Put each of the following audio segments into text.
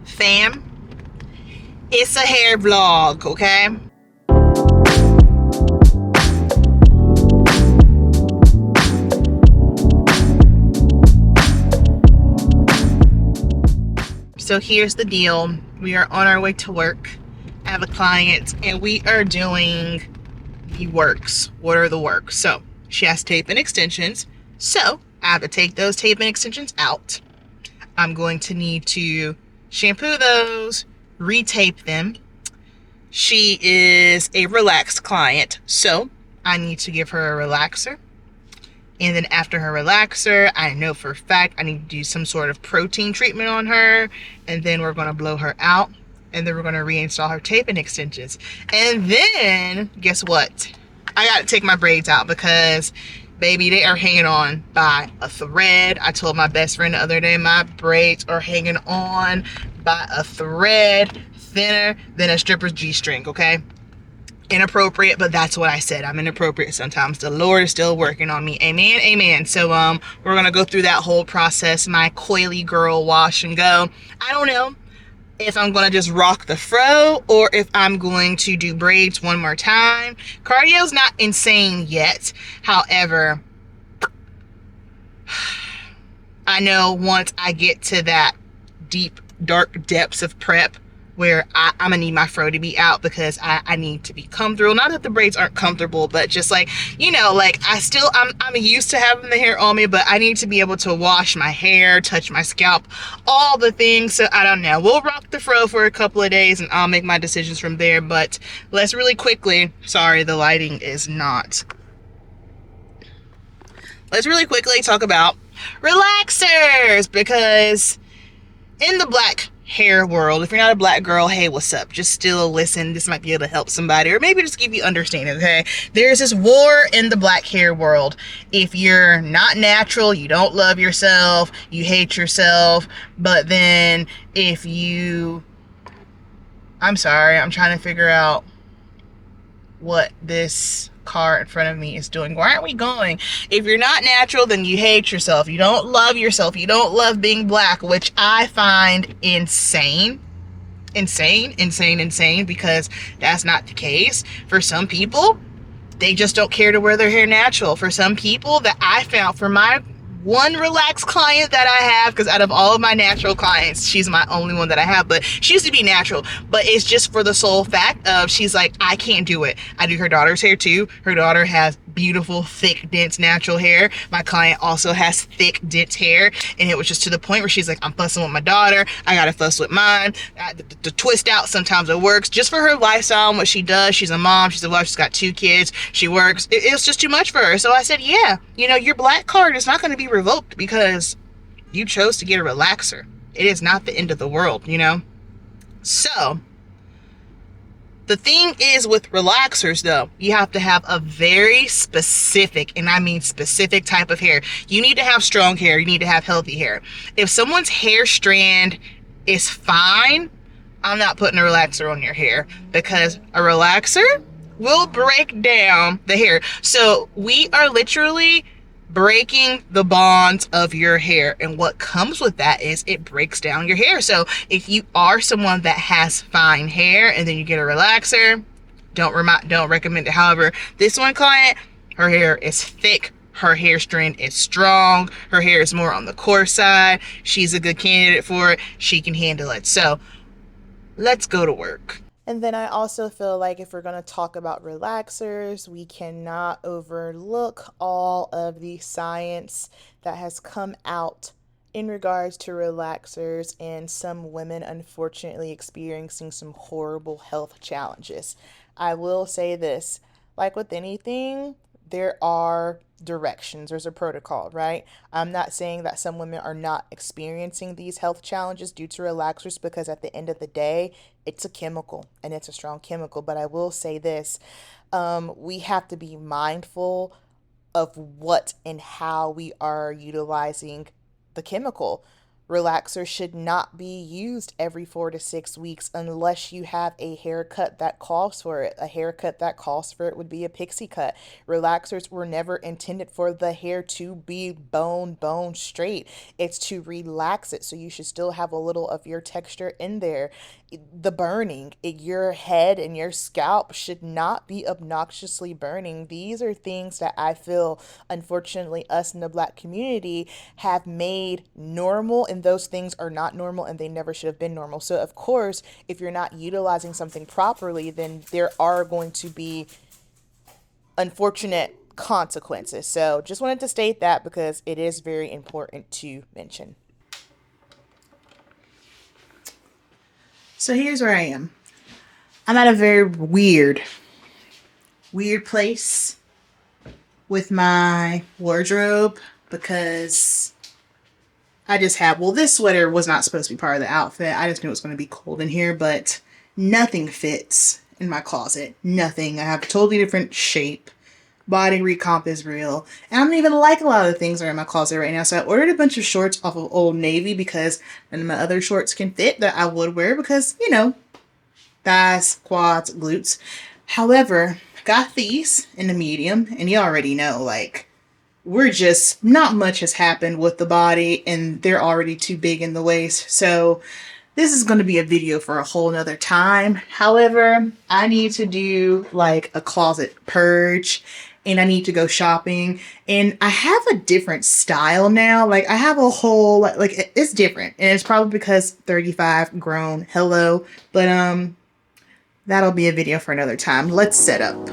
Fam, it's a hair vlog, okay? So here's the deal. We are on our way to work. I have a client and we are doing the works. What are the works? So she has tape and extensions. So I have to take those tape and extensions out. I'm going to need to shampoo those, retape them. She is a relaxed client, so I need to give her a relaxer. And then after her relaxer, I know for a fact I need to do some sort of protein treatment on her. And then we're going to blow her out. And then we're going to reinstall her tape and extensions. And then, guess what? I got to take my braids out because, baby, they are hanging on by a thread. I told my best friend the other day, my braids are hanging on by a thread thinner than a stripper's G-string, okay? Inappropriate, but that's what I said. I'm inappropriate sometimes. The Lord is still working on me. Amen, amen. So we're gonna go through that whole process, my coily girl wash and go. I don't know if I'm gonna just rock the fro or if I'm going to do braids one more time. Cardio's not insane yet. However, I know once I get to that deep, dark depths of prep where I'm gonna need my fro to be out because I need to be comfortable. Not that the braids aren't comfortable, but just like, you know, like I'm used to having the hair on me, but I need to be able to wash my hair, touch my scalp, all the things. So I don't know. We'll rock the fro for a couple of days and I'll make my decisions from there. But let's really quickly, sorry, the lighting is not. Let's really quickly talk about relaxers because in the black hair world, if you're not a black girl, hey, what's up? Just still listen. This might be able to help somebody or maybe just give you understanding, okay? There's this war in the black hair world. If you're not natural, you don't love yourself, you hate yourself, but then if you... I'm sorry, I'm trying to figure out what this car in front of me is doing. Why aren't we going? If you're not natural, then you hate yourself. You don't love yourself. You don't love being black, which I find insane. Insane, because that's not the case. For some people, they just don't care to wear their hair natural. For some people that I found, for my one relaxed client that I have, because out of all of my natural clients, she's my only one that I have, but she used to be natural, but it's just for the sole fact of she's like, I can't do it. I do her daughter's hair too. Her daughter has beautiful, thick, dense, natural hair. My client also has thick, dense hair, and it was just to the point where she's like, I'm fussing with my daughter. I gotta fuss with mine. The twist out, sometimes it works just for her lifestyle and what she does. She's a mom, she's a wife, she's got 2 kids, she works. It was just too much for her. So I said, yeah, you know, your black card is not going to be revoked because you chose to get a relaxer. It is not the end of the world, you know? So the thing is with relaxers though, you have to have a very specific, and I mean specific type of hair. You need to have strong hair. You need to have healthy hair. If someone's hair strand is fine, I'm not putting a relaxer on your hair because a relaxer will break down the hair. So we are literally breaking the bonds of your hair, and what comes with that is it breaks down your hair. So if you are someone that has fine hair and then you get a relaxer, don't recommend it. However, this one client, her hair is thick, her hair strand is strong, her hair is more on the coarse side. She's a good candidate for it. She can handle it. So let's go to work. And then I also feel like if we're going to talk about relaxers, we cannot overlook all of the science that has come out in regards to relaxers and some women unfortunately experiencing some horrible health challenges. I will say this, like with anything, there are directions. There's a protocol, right? I'm not saying that some women are not experiencing these health challenges due to relaxers because at the end of the day, it's a chemical and it's a strong chemical. But I will say this, we have to be mindful of what and how we are utilizing the chemical. Relaxers should not be used every 4 to 6 weeks unless you have a haircut that calls for it. A haircut that calls for it would be a pixie cut. Relaxers were never intended for the hair to be bone straight. It's to relax it. So you should still have a little of your texture in there. The burning, your head and your scalp should not be obnoxiously burning. These are things that I feel, unfortunately, us in the Black community have made normal, and those things are not normal and they never should have been normal. So of course, if you're not utilizing something properly, then there are going to be unfortunate consequences. So just wanted to state that because it is very important to mention. So here's where I am. I'm at a very weird place with my wardrobe because I just have, well, this sweater was not supposed to be part of the outfit. I just knew it was going to be cold in here, but nothing fits in my closet. Nothing. I have a totally different shape. Body recomp is real. And I don't even like a lot of the things that are in my closet right now. So I ordered a bunch of shorts off of Old Navy because none of my other shorts can fit that I would wear because, you know, thighs, quads, glutes. However, got these in the medium, and you already know, like, we're just, not much has happened with the body and they're already too big in the waist. So this is going to be a video for a whole nother time. However, I need to do like a closet purge and I need to go shopping, and I have a different style now. Like I have a whole, like it's different, and it's probably because 35 grown, hello, but that'll be a video for another time. Let's set up.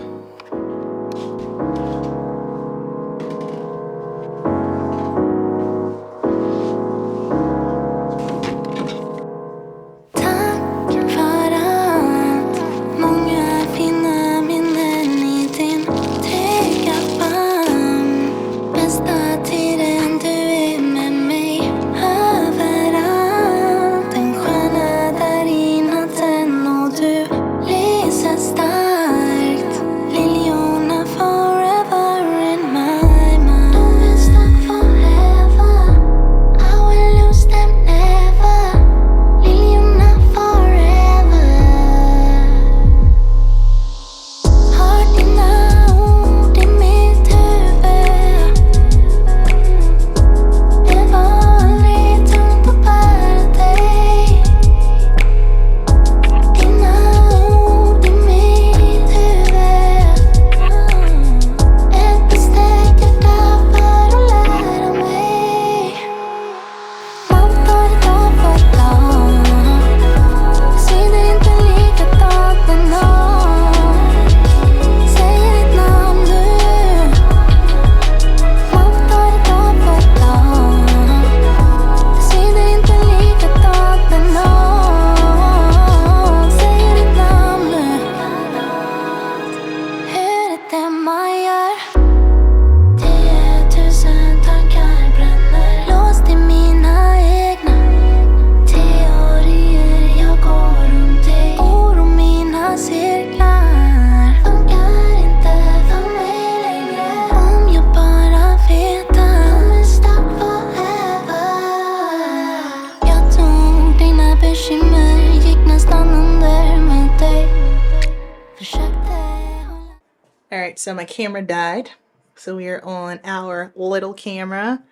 So my camera died, so we are on our little camera.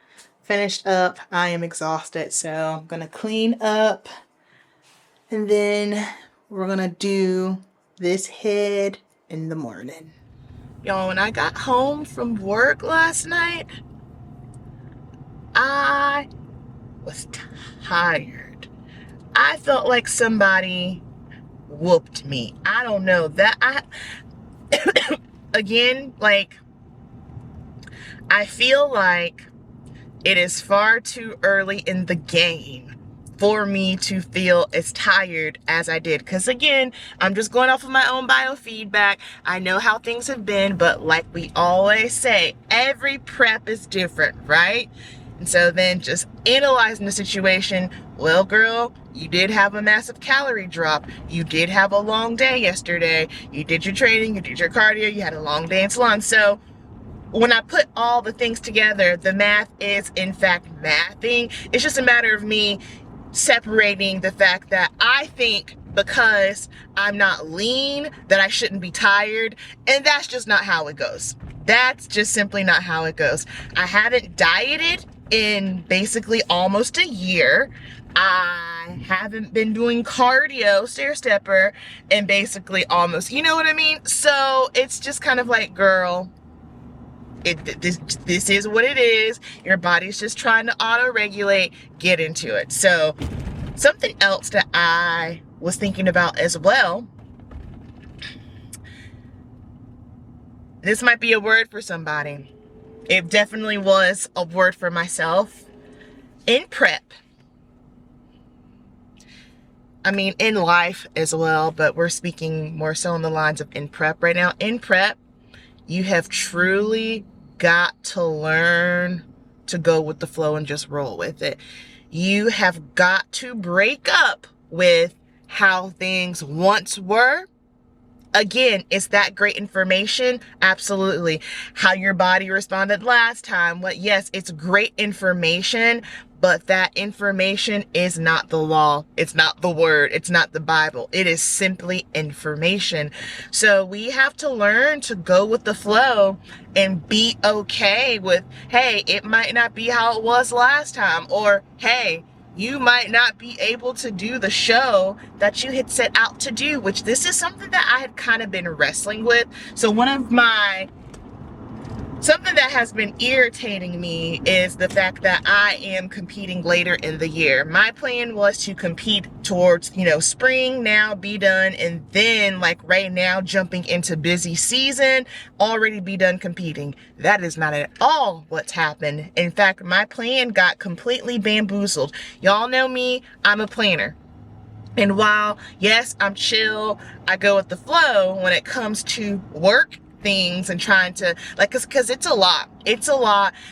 Finished up. I am exhausted, so I'm gonna clean up and then we're gonna do this head in the morning. Y'all, when I got home from work last night, I was tired. I felt like somebody whooped me. I don't know that again, like, I feel like it is far too early in the game for me to feel as tired as I did. Because again, I'm just going off of my own biofeedback. I know how things have been, but like we always say, every prep is different, right? And so then just analyzing the situation, well, girl, you did have a massive calorie drop. You did have a long day yesterday. You did your training, you did your cardio, you had a long day in salon. So when I put all the things together, the math is in fact mathing. It's just a matter of me separating the fact that I think because I'm not lean that I shouldn't be tired, and that's just not how it goes. That's just simply not how it goes. I haven't dieted in basically almost a year. I haven't been doing cardio, stair stepper, in basically almost, you know what I mean? So it's just kind of like, girl, this is what it is. Your body's just trying to auto-regulate. Get into it. So something else that I was thinking about as well, this might be a word for somebody. It definitely was a word for myself. In prep, I mean in life as well, but we're speaking more so on the lines of in prep right now. In prep, you have truly got to learn to go with the flow and just roll with it. You have got to break up with how things once were. Again, it's that great information. Absolutely. How your body responded last time. Yes, it's great information, but that information is not the law. It's not the word. It's not the Bible. It is simply information. So we have to learn to go with the flow and be okay with, hey, it might not be how it was last time, or hey, you might not be able to do the show that you had set out to do, which this is something that I had kind of been wrestling with. So something that has been irritating me is the fact that I am competing later in the year. My plan was to compete towards, spring now, be done, and then like right now jumping into busy season, already be done competing. That is not at all what's happened. In fact, my plan got completely bamboozled. Y'all know me, I'm a planner. And while, yes, I'm chill, I go with the flow when it comes to work things and trying to because it's a lot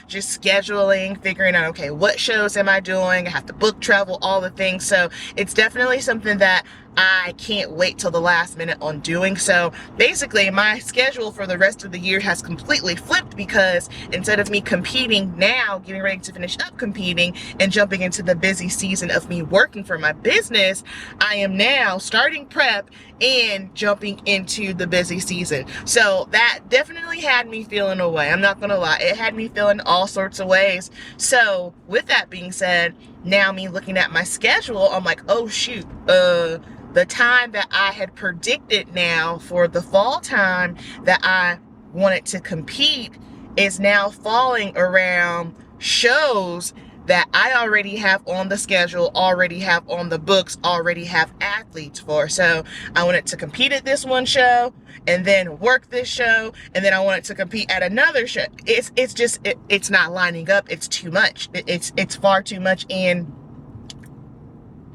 just scheduling, figuring out, okay, what shows am I doing? I have to book travel, all the things. So it's definitely something that I can't wait till the last minute on doing. So basically my schedule for the rest of the year has completely flipped, because instead of me competing now, getting ready to finish up competing and jumping into the busy season of me working for my business, I am now starting prep and jumping into the busy season. So that definitely had me feeling away. I'm not gonna lie, it had me feeling all sorts of ways. So with that being said, now me looking at my schedule, I'm like, oh shoot, the time that I had predicted now for the fall time that I wanted to compete is now falling around shows that I already have on the schedule, already have on the books, already have athletes for. So I wanted to compete at this one show and then work this show, and then I wanted to compete at another show. It's not lining up. It's too much. It's far too much, and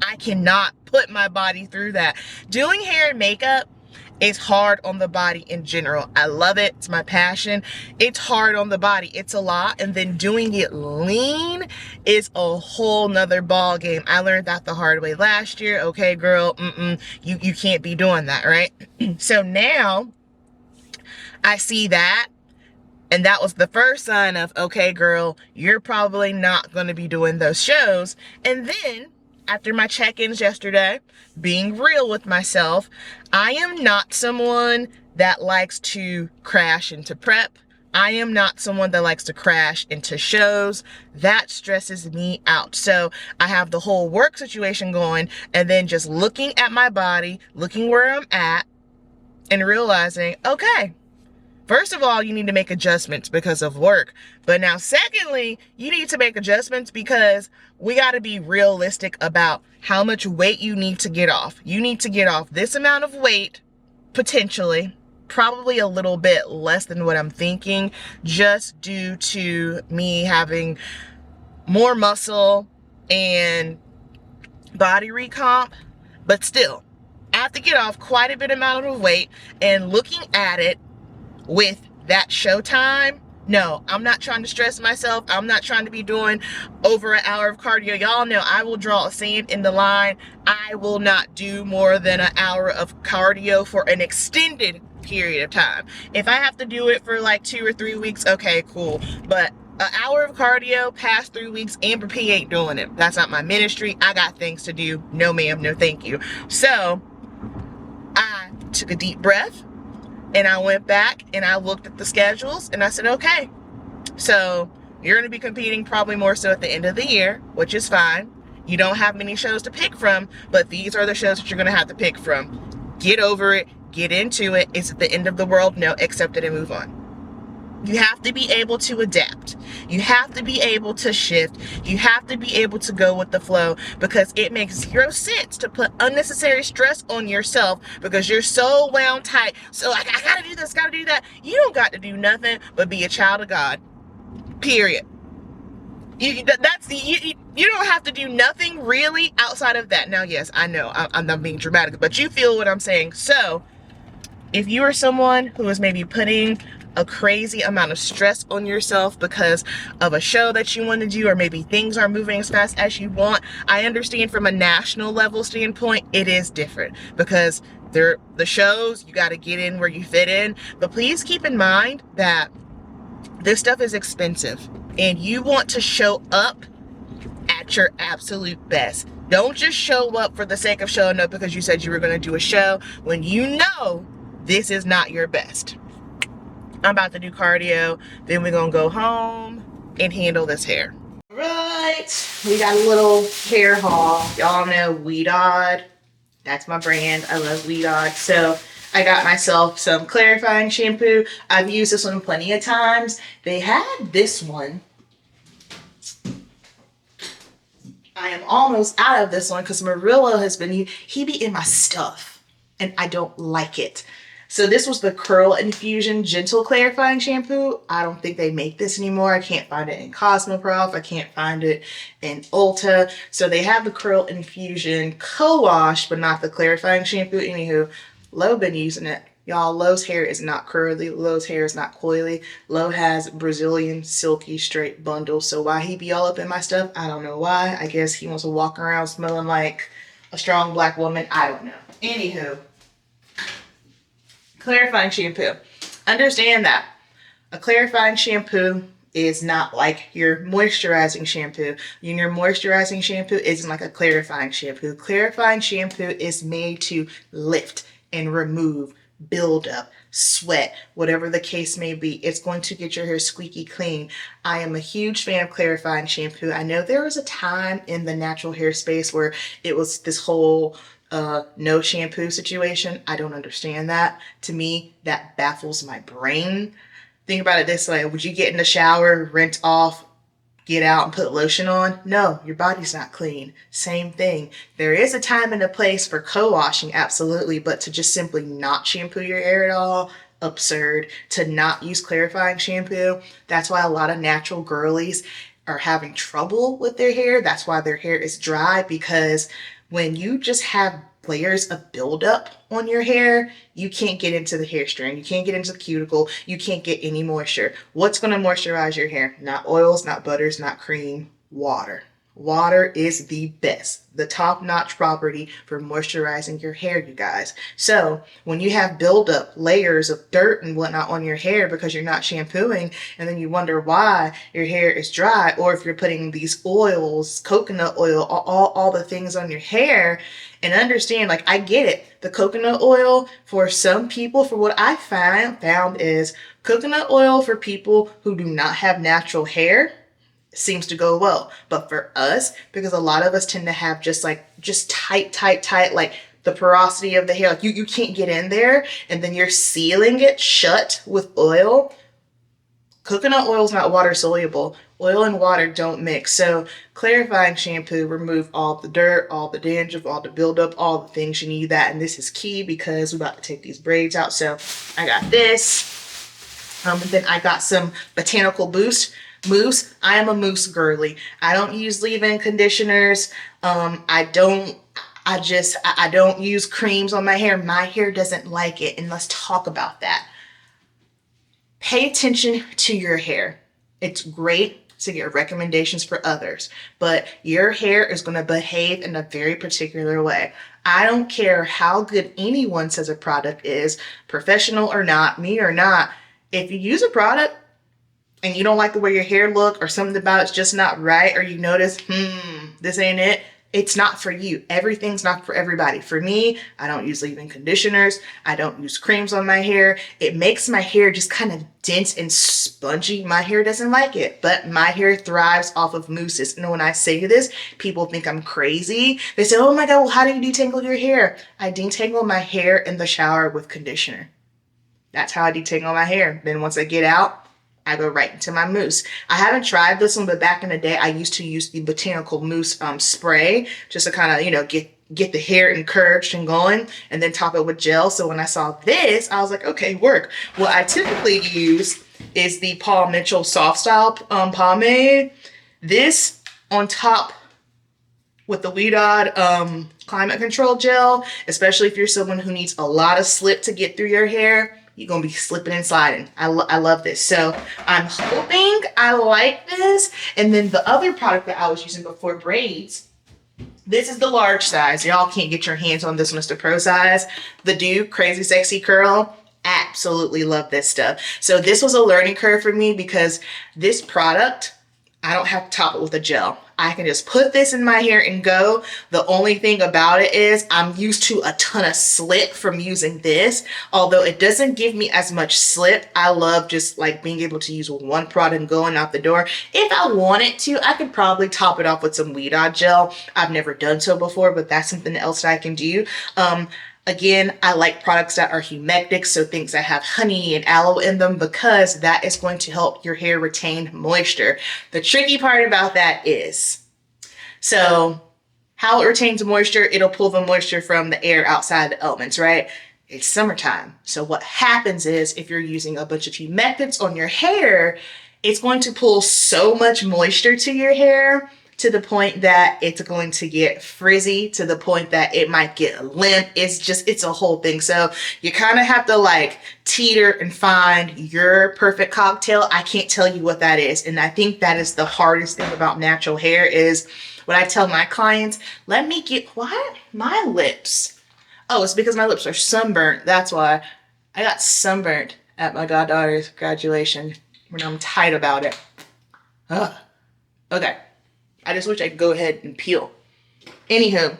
I cannot put my body through that. Doing hair and makeup is hard on the body in general. I love it. It's my passion. It's hard on the body. It's a lot. And then doing it lean is a whole nother ball game. I learned that the hard way last year. Okay, girl, you can't be doing that, right? So now I see that. And that was the first sign of, okay, girl, you're probably not going to be doing those shows. And then after my check-ins yesterday, being real with myself, I am not someone that likes to crash into prep. I am not someone that likes to crash into shows. That stresses me out. So I have the whole work situation going, and then just looking at my body, looking where I'm at, and realizing, okay, first of all, you need to make adjustments because of work. But now, secondly, you need to make adjustments because we got to be realistic about how much weight you need to get off. You need to get off this amount of weight, potentially, probably a little bit less than what I'm thinking, just due to me having more muscle and body recomp. But still, I have to get off quite a bit amount of weight, and looking at it with that showtime, no, I'm not trying to stress myself. I'm not trying to be doing over an hour of cardio. Y'all know I will draw a sand in the line. I will not do more than an hour of cardio for an extended period of time. If I have to do it for like 2 or 3 weeks, okay, cool. But an hour of cardio past 3 weeks, Amber P ain't doing it. That's not my ministry. I got things to do. No ma'am, no thank you. So I took a deep breath and I went back and I looked at the schedules and I said, okay, so you're going to be competing probably more so at the end of the year, which is fine. You don't have many shows to pick from, but these are the shows that you're going to have to pick from. Get over it. Get into it. It's at the end of the world. No, accept it and move on. You have to be able to adapt. You have to be able to shift. You have to be able to go with the flow, because it makes zero sense to put unnecessary stress on yourself because you're so wound tight. So like, I gotta do this, gotta do that. You don't got to do nothing but be a child of God. Period. You don't have to do nothing really outside of that. Now, yes, I know I'm not being dramatic, but you feel what I'm saying. So if you are someone who is maybe putting a crazy amount of stress on yourself because of a show that you want to do, or maybe things aren't moving as fast as you want, I understand from a national level standpoint, it is different because the shows, you got to get in where you fit in. But please keep in mind that this stuff is expensive and you want to show up at your absolute best. Don't just show up for the sake of showing up because you said you were going to do a show when you know this is not your best. I'm about to do cardio, then we're gonna go home and handle this hair. All right, we got a little hair haul. Y'all know Weedod. That's my brand. I love Weedod. So I got myself some clarifying shampoo. I've used this one plenty of times. They had this one. I am almost out of this one because Murillo has been, he be in my stuff and I don't like it. So this was the Curl Infusion Gentle Clarifying Shampoo. I don't think they make this anymore. I can't find it in Cosmoprof. I can't find it in Ulta. So they have the Curl Infusion Co-Wash, but not the clarifying shampoo. Anywho, Lo been using it. Y'all, Lo's hair is not curly. Lo's hair is not coily. Lo has Brazilian silky straight bundles. So why he be all up in my stuff, I don't know why. I guess he wants to walk around smelling like a strong black woman. I don't know. Anywho. Clarifying shampoo. Understand that a clarifying shampoo is not like your moisturizing shampoo. Your moisturizing shampoo isn't like a clarifying shampoo. Clarifying shampoo is made to lift and remove buildup, sweat, whatever the case may be. It's going to get your hair squeaky clean. I am a huge fan of clarifying shampoo. I know there was a time in the natural hair space where it was this whole no shampoo situation. I don't understand that. To me, that baffles my brain. Think about it this way. Would you get in the shower, rinse off, get out and put lotion on? No, your body's not clean. Same thing. There is a time and a place for co-washing, absolutely, but to just simply not shampoo your hair at all, absurd. To not use clarifying shampoo, that's why a lot of natural girlies are having trouble with their hair. That's why their hair is dry, because when you just have layers of buildup on your hair, you can't get into the hair strand. You can't get into the cuticle. You can't get any moisture. What's going to moisturize your hair? Not oils, not butters, not cream, water. Water is the best, the top-notch property for moisturizing your hair, you guys. So when you have buildup, layers of dirt and whatnot on your hair because you're not shampooing, and then you wonder why your hair is dry, or if you're putting these oils, coconut oil, all the things on your hair, and understand, like, I get it. The coconut oil for some people, for what I found is coconut oil for people who do not have natural hair seems to go well. But for us, because a lot of us tend to have just tight, like the porosity of the hair, like you can't get in there, and then you're sealing it shut with oil. Coconut oil is not water soluble. Oil and water don't mix. So clarifying shampoo, remove all the dirt, all the dandruff, all the buildup, all the things you need that. And this is key because we're about to take these braids out. So I got this. And then I got some Botanical Boost mousse. I am a mousse girly. I don't use leave-in conditioners. I don't use creams on my hair. My hair doesn't like it. And let's talk about that. Pay attention to your hair. It's great to get recommendations for others, but your hair is going to behave in a very particular way. I don't care how good anyone says a product is, professional or not, me or not. If you use a product and you don't like the way your hair look, or something about it's just not right, or you notice, this ain't it, it's not for you. Everything's not for everybody. For me, I don't use leave-in conditioners. I don't use creams on my hair. It makes my hair just kind of dense and spongy. My hair doesn't like it, but my hair thrives off of mousses. And when I say this, people think I'm crazy. They say, oh my God, well, how do you detangle your hair? I detangle my hair in the shower with conditioner. That's how I detangle my hair. Then once I get out, I go right into my mousse. I haven't tried this one, but back in the day, I used to use the botanical mousse spray just to kind of, you know, get the hair encouraged and going, and then top it with gel. So when I saw this, I was like, okay, work. What I typically use is the Paul Mitchell Soft Style pomade. This on top with the Weedod climate control gel, especially if you're someone who needs a lot of slip to get through your hair. You're going to be slipping and sliding. I love this. So I'm hoping I like this. And then the other product that I was using before braids, this is the large size. Y'all can't get your hands on this one. It's the pro size. The Duke Crazy Sexy Curl. Absolutely love this stuff. So this was a learning curve for me because this product, I don't have to top it with a gel. I can just put this in my hair and go. The only thing about it is I'm used to a ton of slip from using this. Although it doesn't give me as much slip, I love just like being able to use one product and going out the door. If I wanted to, I could probably top it off with some Weedod gel. I've never done so before, but that's something else that I can do. Again, I like products that are humectic, so things that have honey and aloe in them, because that is going to help your hair retain moisture. The tricky part about that is, so how it retains moisture, it'll pull the moisture from the air outside the elements, right? It's summertime. So what happens is if you're using a bunch of humectants on your hair, it's going to pull so much moisture to your hair to the point that it's going to get frizzy, to the point that it might get limp. It's a whole thing. So you kind of have to like teeter and find your perfect cocktail. I can't tell you what that is. And I think that is the hardest thing about natural hair is what I tell my clients, let me get, why my lips? Oh, it's because my lips are sunburnt. That's why I got sunburnt at my goddaughter's graduation when I'm tight about it. Ugh. Okay. I just wish I could go ahead and peel. Anywho,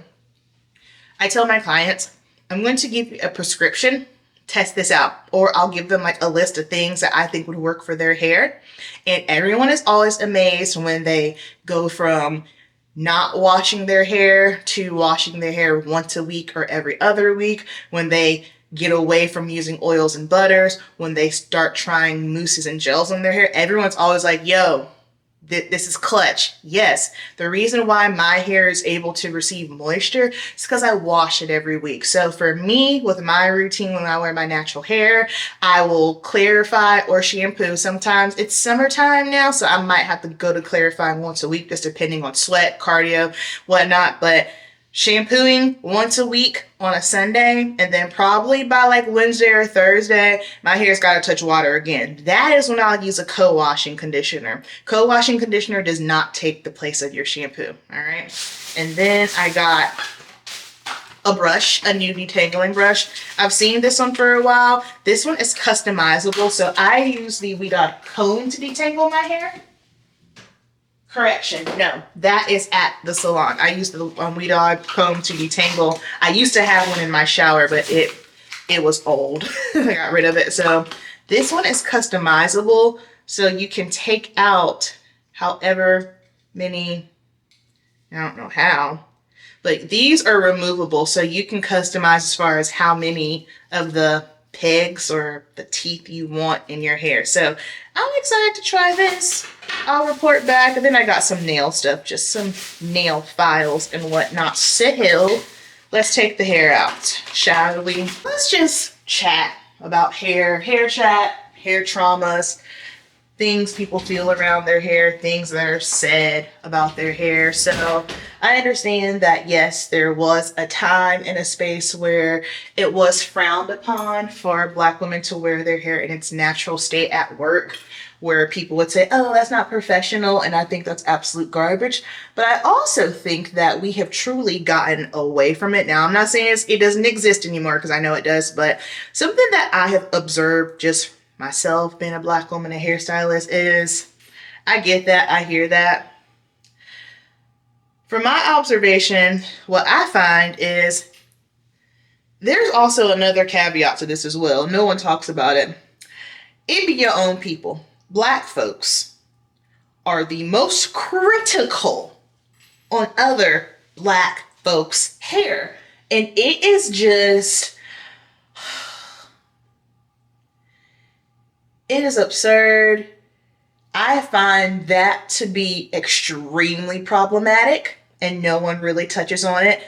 I tell my clients, I'm going to give you a prescription, test this out, or I'll give them like a list of things that I think would work for their hair. And everyone is always amazed when they go from not washing their hair to washing their hair once a week or every other week, when they get away from using oils and butters, when they start trying mousses and gels on their hair. Everyone's always like, yo, this is clutch. Yes, the reason why my hair is able to receive moisture is because I wash it every week. So for me, with my routine, when I wear my natural hair, I will clarify or shampoo. Sometimes it's summertime now, so I might have to go to clarifying once a week, just depending on sweat, cardio, whatnot. But shampooing once a week on a Sunday, and then probably by like Wednesday or Thursday, my hair's got to touch water again. That is when I'll use a co-washing conditioner. Co-washing conditioner does not take the place of your shampoo, all right? And then I got a brush, a new detangling brush. I've seen this one for a while. This one is customizable, so I use the Weedod comb to detangle my hair. Correction, no, that is at the salon. I use the Weedod comb to detangle. I used to have one in my shower, but it was old. I got rid of it. So this one is customizable, so you can take out however many, I don't know how, but these are removable, so you can customize as far as how many of the pegs or the teeth you want in your hair. So I'm excited to try this. I'll report back. And then I got some nail stuff, just some nail files and whatnot. So let's take the hair out, shall we? Let's just chat about hair chat, hair traumas. things people feel around their hair, things that are said about their hair. So I understand that, yes, there was a time and a space where it was frowned upon for Black women to wear their hair in its natural state at work, where people would say, oh, that's not professional. And I think that's absolute garbage. But I also think that we have truly gotten away from it. Now, I'm not saying it doesn't exist anymore, because I know it does, but something that I have observed just myself being a Black woman, a hairstylist, is I get that, I hear that. From my observation, what I find is there's also another caveat to this as well. No one talks about it. It be your own people. Black folks are the most critical on other Black folks' hair. And it is just, it is absurd. I find that to be extremely problematic, and no one really touches on it.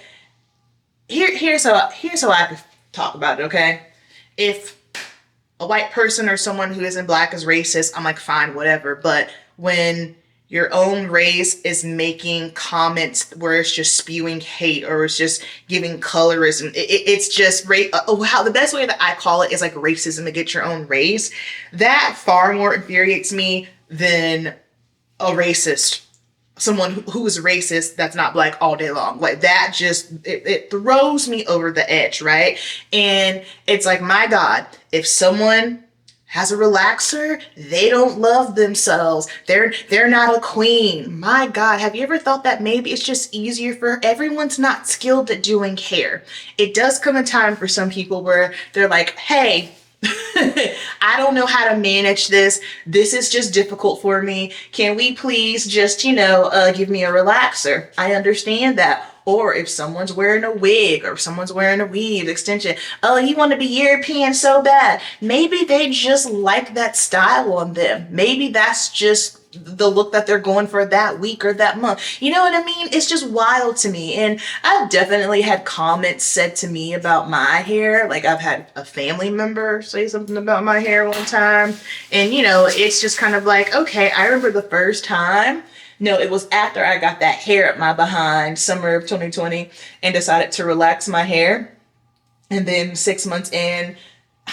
Here's how I could talk about it, okay? If a white person or someone who isn't Black is racist, I'm like, fine, whatever. But when your own race is making comments where it's just spewing hate, or it's just giving colorism, it's just the best way that I call it is like racism against your own race. That far more infuriates me than a racist, someone who is racist that's not Black all day long. Like that just, it throws me over the edge, right? And it's like, my God, if someone has a relaxer, they don't love themselves. They're not a queen. My God, have you ever thought that maybe it's just easier for everyone's not skilled at doing hair? It does come a time for some people where they're like, hey, I don't know how to manage this. This is just difficult for me. Can we please just, give me a relaxer? I understand that. Or if someone's wearing a wig, or someone's wearing a weave extension, oh, you want to be European so bad. Maybe they just like that style on them. Maybe that's just the look that they're going for that week or that month. You know what I mean? It's just wild to me. And I've definitely had comments said to me about my hair. Like I've had a family member say something about my hair one time. And it's just kind of like, okay, I remember the first time. No, it was after I got that hair up my behind, summer of 2020, and decided to relax my hair. And then 6 months in,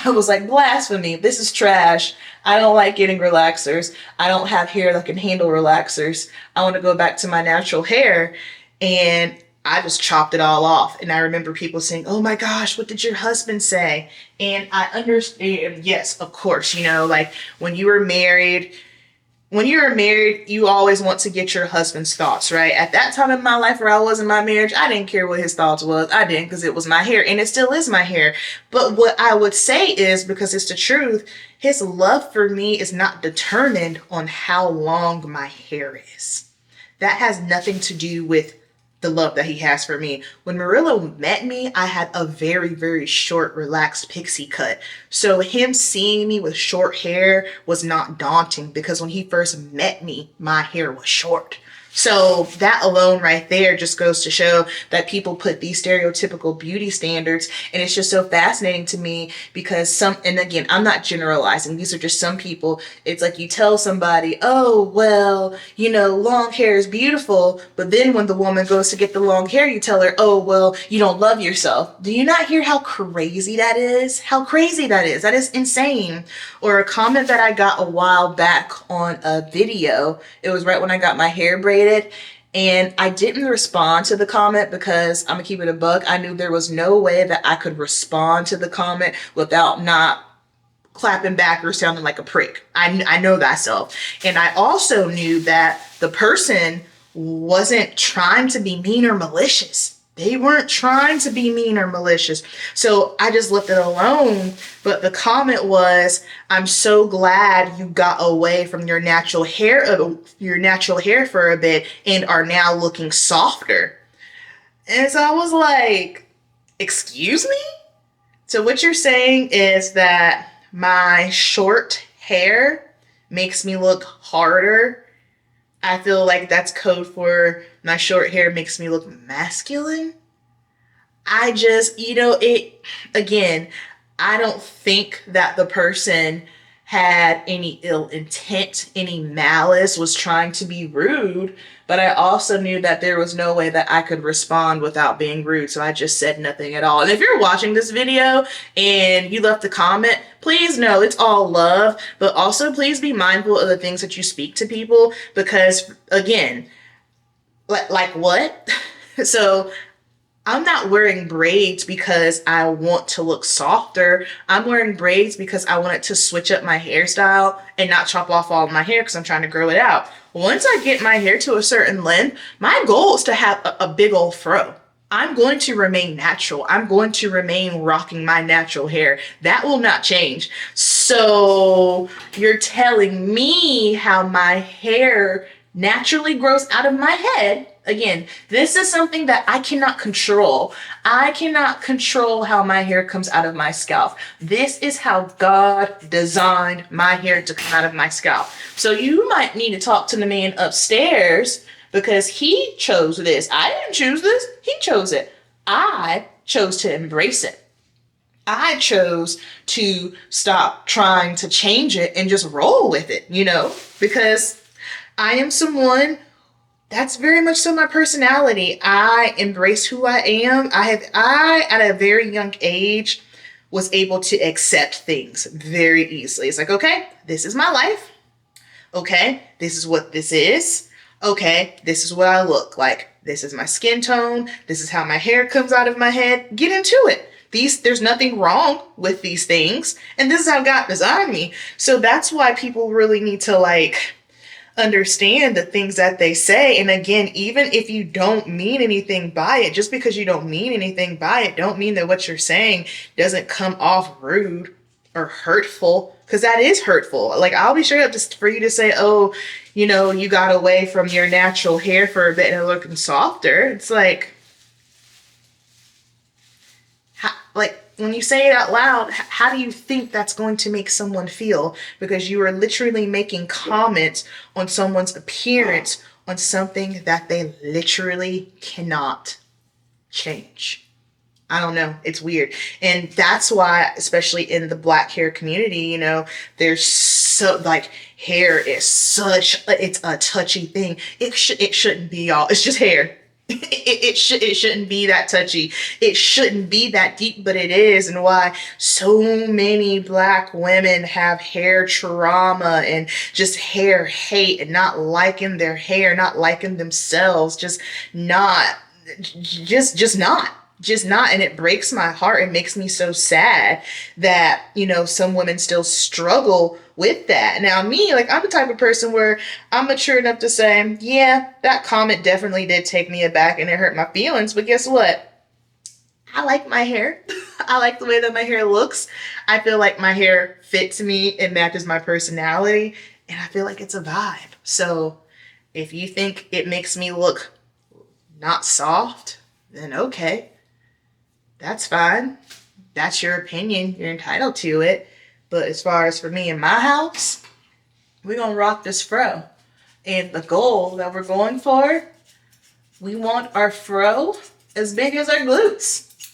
I was like, blasphemy, this is trash. I don't like getting relaxers. I don't have hair that can handle relaxers. I want to go back to my natural hair. And I just chopped it all off. And I remember people saying, oh my gosh, what did your husband say? And I understand, yes, of course, like when you were married, you always want to get your husband's thoughts, right? At that time in my life where I was in my marriage, I didn't care what his thoughts was. I didn't, because it was my hair, and it still is my hair. But what I would say is, because it's the truth, his love for me is not determined on how long my hair is. That has nothing to do with the love that he has for me. When Murillo met me, I had a very, very short, relaxed pixie cut. So him seeing me with short hair was not daunting, because when he first met me, my hair was short. So that alone right there just goes to show that people put these stereotypical beauty standards, and it's just so fascinating to me because and again, I'm not generalizing, these are just some people. It's like you tell somebody, oh, well, long hair is beautiful, but then when the woman goes to get the long hair, you tell her, oh, well, you don't love yourself. Do you not hear how crazy that is? How crazy that is? That is insane. Or a comment that I got a while back on a video, it was right when I got my hair braided, and I didn't respond to the comment because I'm gonna keep it a buck. I knew there was no way that I could respond to the comment without not clapping back or sounding like a prick. I know thyself. And I also knew that the person wasn't trying to be mean or malicious. They weren't trying to be mean or malicious. So I just left it alone. But the comment was, I'm so glad you got away from your natural hair for a bit and are now looking softer. And so I was like, excuse me? So what you're saying is that my short hair makes me look harder. I feel like that's code for my short hair makes me look masculine. I just, again, I don't think that the person had any ill intent, any malice, was trying to be rude, but I also knew that there was no way that I could respond without being rude, so I just said nothing at all. And if you're watching this video and you left a comment, please know it's all love, but also please be mindful of the things that you speak to people, because again, like what? So I'm not wearing braids because I want to look softer. I'm wearing braids because I wanted to switch up my hairstyle and not chop off all of my hair because I'm trying to grow it out. Once I get my hair to a certain length, my goal is to have a big old fro. I'm going to remain natural. I'm going to remain rocking my natural hair. That will not change. So you're telling me how my hair naturally grows out of my head. Again, this is something that I cannot control. I cannot control how my hair comes out of my scalp. This is how God designed my hair to come out of my scalp. So you might need to talk to the man upstairs because he chose this. I didn't choose this. He chose it. I chose to embrace it. I chose to stop trying to change it and just roll with it, because I am someone, that's very much so my personality. I embrace who I am. I at a very young age was able to accept things very easily. It's like, okay, this is my life. Okay, this is what this is. Okay, this is what I look like. This is my skin tone. This is how my hair comes out of my head. Get into it. There's nothing wrong with these things. And this is how God designed me. So that's why people really need to understand the things that they say. And again, even if you don't mean anything by it, just because you don't mean anything by it, don't mean that what you're saying doesn't come off rude or hurtful, because that is hurtful. I'll be straight up just for you to say, oh, you got away from your natural hair for a bit and looking softer. It's when you say it out loud, how do you think that's going to make someone feel? Because you are literally making comments on someone's appearance on something that they literally cannot change. I don't know. It's weird. And that's why, especially in the black hair community, there's so hair is it's a touchy thing. It shouldn't be, y'all. It's just hair. It shouldn't be that touchy. It shouldn't be that deep, but it is. And why so many black women have hair trauma and just hair hate and not liking their hair, not liking themselves, just not. And it breaks my heart. It makes me so sad that, some women still struggle with that. Now me, I'm the type of person where I'm mature enough to say, yeah, that comment definitely did take me aback and it hurt my feelings. But guess what? I like my hair. I like the way that my hair looks. I feel like my hair fits me. It matches my personality. And I feel like it's a vibe. So if you think it makes me look not soft, then okay. That's fine. That's your opinion. You're entitled to it. But as far as for me in my house, we're going to rock this fro. And the goal that we're going for, we want our fro as big as our glutes.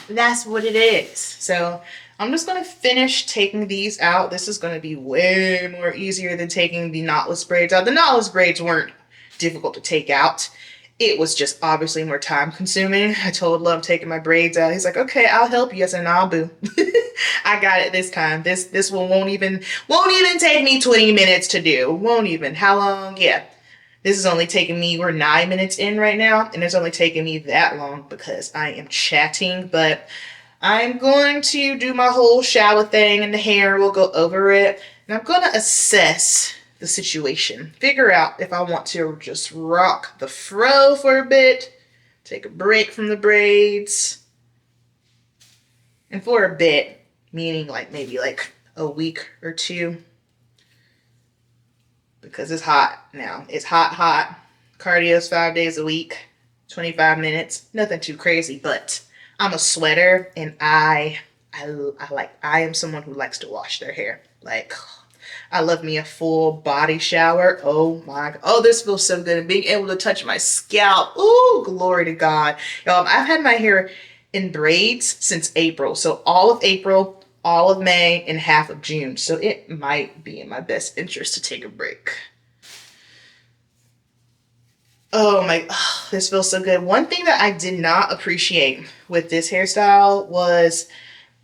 That's what it is. So I'm just going to finish taking these out. This is going to be way more easier than taking the knotless braids out. The knotless braids weren't difficult to take out. It was just obviously more time consuming. I told Love taking my braids out. He's like, okay, I'll help you. I said, nah, boo. I got it this time. This one won't even take me 20 minutes to do. Won't even. How long? Yeah. This is only taking me, we're 9 minutes in right now, and it's only taking me that long because I am chatting, but I'm going to do my whole shower thing and the hair. We'll go over it, and I'm going to assess the situation. Figure out if I want to just rock the fro for a bit, take a break from the braids, and for a bit, meaning maybe a week or two, because it's hot now. It's hot. Cardio's 5 days a week, 25 minutes, nothing too crazy, but I'm a sweater and I am someone who likes to wash their hair. I love me a full body shower. Oh my God. Oh, this feels so good. And being able to touch my scalp. Ooh, glory to God. Y'all, I've had my hair in braids since April. So all of April, all of May and half of June. So it might be in my best interest to take a break. Oh my, oh, this feels so good. One thing that I did not appreciate with this hairstyle was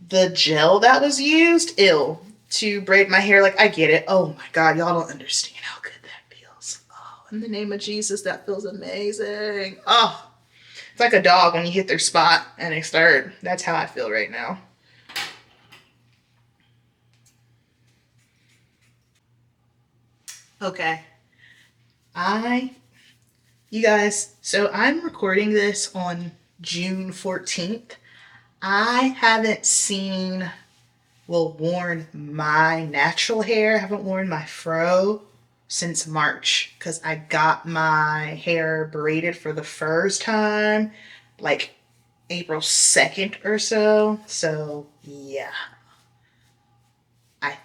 the gel that was used. Ew. To braid my hair. Like, I get it. Oh my God, y'all don't understand how good that feels. Oh, in the name of Jesus, that feels amazing. Oh, it's like a dog when you hit their spot and they start. That's how I feel right now. Okay. You guys, so I'm recording this on June 14th. I haven't worn my natural hair. I haven't worn my fro since March because I got my hair braided for the first time like April 2nd or so. So, yeah. I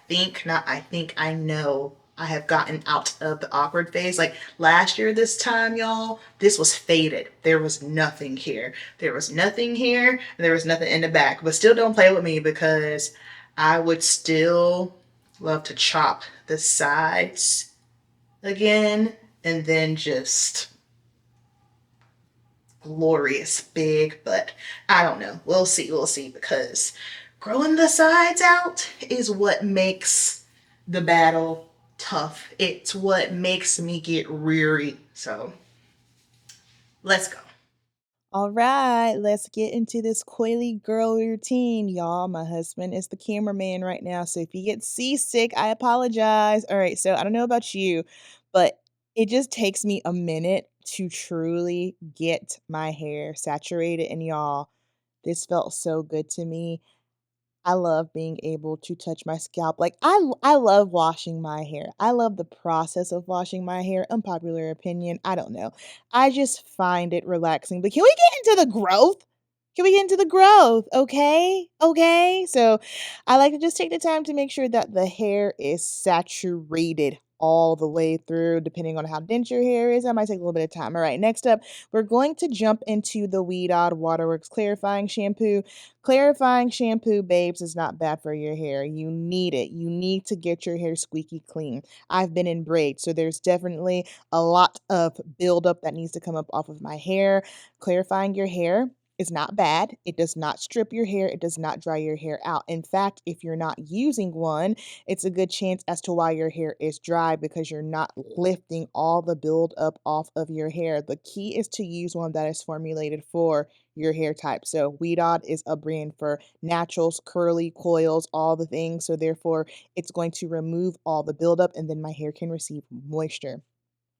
know I have gotten out of the awkward phase. Like last year, this time, y'all, this was faded. There was nothing here. There was nothing here, and there was nothing in the back. But still, don't play with me because I would still love to chop the sides again and then just glorious big, but I don't know. We'll see because growing the sides out is what makes the battle tough. It's what makes me get reary. So let's go. All right, let's get into this coily girl routine, y'all. My husband is the cameraman right now, so if he gets seasick, I apologize. All right, so I don't know about you, but it just takes me a minute to truly get my hair saturated, and y'all, this felt so good to me. I love being able to touch my scalp. Like I love washing my hair. I love the process of washing my hair. Unpopular opinion, I don't know. I just find it relaxing. But can we get into the growth? Can we get into the growth? Okay? Okay? So I like to just take the time to make sure that the hair is saturated all the way through, depending on how dense your hair is. That might take a little bit of time. All right, next up, we're going to jump into the Weed Odd Waterworks Clarifying Shampoo. Clarifying shampoo, babes, is not bad for your hair. You need it. You need to get your hair squeaky clean. I've been in braids, so there's definitely a lot of buildup that needs to come up off of my hair. Clarifying your hair is not bad. It does not strip your hair. It does not dry your hair out. In fact, if you're not using one, it's a good chance as to why your hair is dry because you're not lifting all the buildup off of your hair. The key is to use one that is formulated for your hair type. So Weedod is a brand for naturals, curly, coils, all the things. So therefore, it's going to remove all the buildup and then my hair can receive moisture.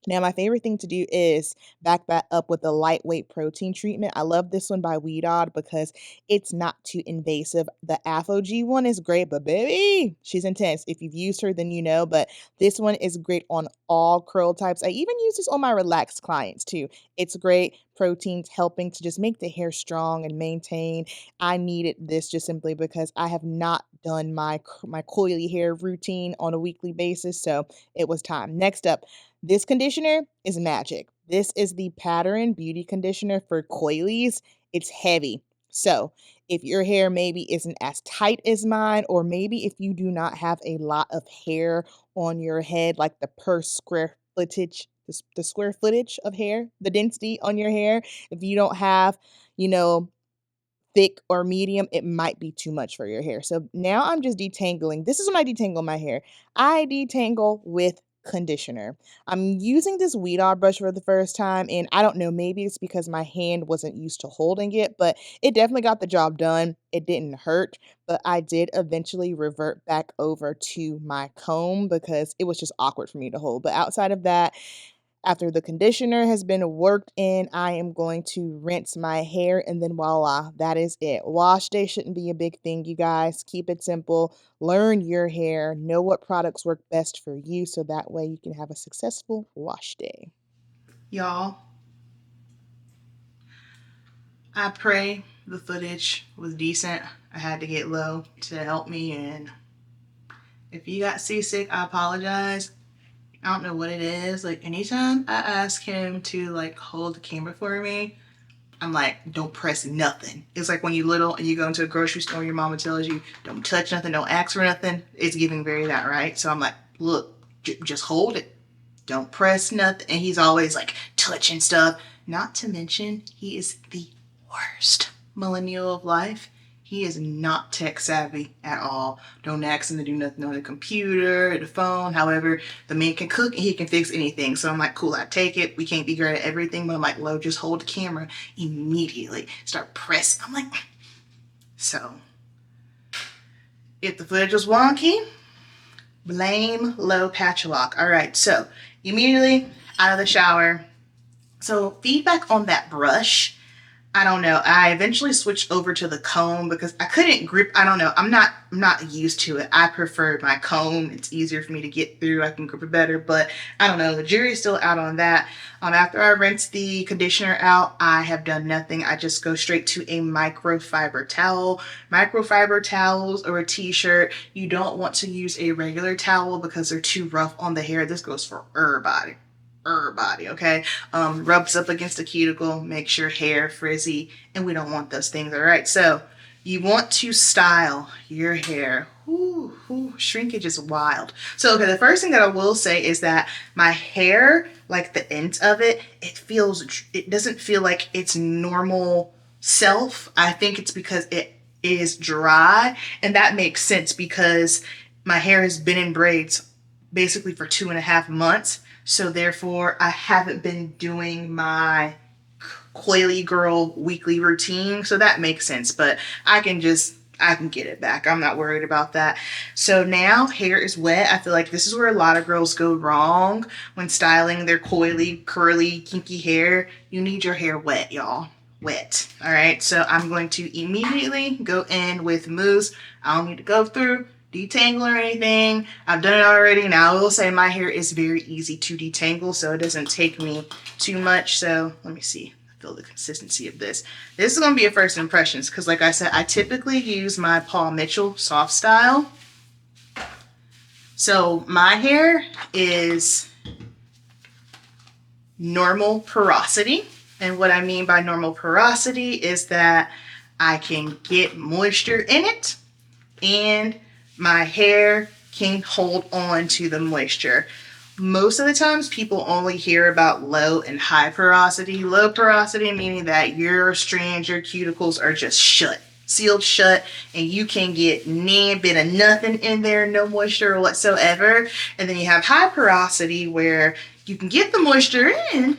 Now, my favorite thing to do is back that up with a lightweight protein treatment. I love this one by Weedod because it's not too invasive. The Afro G one is great, but baby, she's intense. If you've used her, then you know. But this one is great on all curl types. I even use this on my relaxed clients too. It's great. Proteins helping to just make the hair strong and maintain. I needed this just simply because I have not done my coily hair routine on a weekly basis, so it was time. Next up, this conditioner is magic. This is the Pattern Beauty Conditioner for coilies. It's heavy. So, if your hair maybe isn't as tight as mine, or maybe if you do not have a lot of hair on your head, like the per square footage, the square footage of hair, the density on your hair, if you don't have, you know, thick or medium, it might be too much for your hair. So now I'm just detangling. This is when I detangle my hair. I detangle with conditioner. I'm using this Weed All brush for the first time, and I don't know, maybe it's because my hand wasn't used to holding it, but it definitely got the job done. It didn't hurt, but I did eventually revert back over to my comb because it was just awkward for me to hold. But outside of that, after the conditioner has been worked in, I am going to rinse my hair and then voila, that is it. Wash day shouldn't be a big thing, you guys. Keep it simple. Learn your hair. Know what products work best for you so that way you can have a successful wash day. Y'all, I pray the footage was decent. I had to get low to help me, and if you got seasick, I apologize. I don't know what it is. Like anytime I ask him to like hold the camera for me, I'm like, don't press nothing. It's like when you little and you go into a grocery store, your mama tells you, don't touch nothing, don't ask for nothing. It's giving very that, right? So I'm like, look, just hold it. Don't press nothing. And he's always like touching stuff. Not to mention, he is the worst millennial of life. He is not tech savvy at all. Don't ask him to do nothing on the computer, the phone. However, the man can cook and he can fix anything. So I'm like, cool, I take it. We can't be great at everything, but I'm like, Lo, just hold the camera immediately. Start pressing. I'm like, so if the footage was wonky, blame Lo Patchlock. All right, so immediately out of the shower. So feedback on that brush. I don't know. I eventually switched over to the comb because I couldn't grip. I don't know. I'm not used to it. I prefer my comb. It's easier for me to get through. I can grip it better, but I don't know. The jury's still out on that. After I rinse the conditioner out, I have done nothing. I just go straight to a microfiber towel. Microfiber towels or a t-shirt. You don't want to use a regular towel because they're too rough on the hair. This goes for everybody. Okay, rubs up against the cuticle, makes your hair frizzy, and we don't want those things. All right, so you want to style your hair. Shrinkage is wild. So okay, the first thing that I will say is that my hair, like the ends of it, it doesn't feel like its normal self. I think it's because it is dry, and that makes sense because my hair has been in braids basically for 2.5 months. So therefore, I haven't been doing my Coily Girl weekly routine. So that makes sense, but I can get it back. I'm not worried about that. So now hair is wet. I feel like this is where a lot of girls go wrong when styling their coily, curly, kinky hair. You need your hair wet, y'all. Wet. All right. So I'm going to immediately go in with mousse. I don't need to go through detangle or anything. I've done it already. Now I will say my hair is very easy to detangle, so it doesn't take me too much. So let me see. I feel the consistency of this. This is going to be a first impressions because like I said, I typically use my Paul Mitchell soft style. So my hair is normal porosity. And what I mean by normal porosity is that I can get moisture in it and my hair can hold on to the moisture. Most of the times people only hear about low and high porosity. Low porosity meaning that your strands, your cuticles are just sealed shut, and you can get a bit of nothing in there, no moisture whatsoever. And then you have high porosity where you can get the moisture in,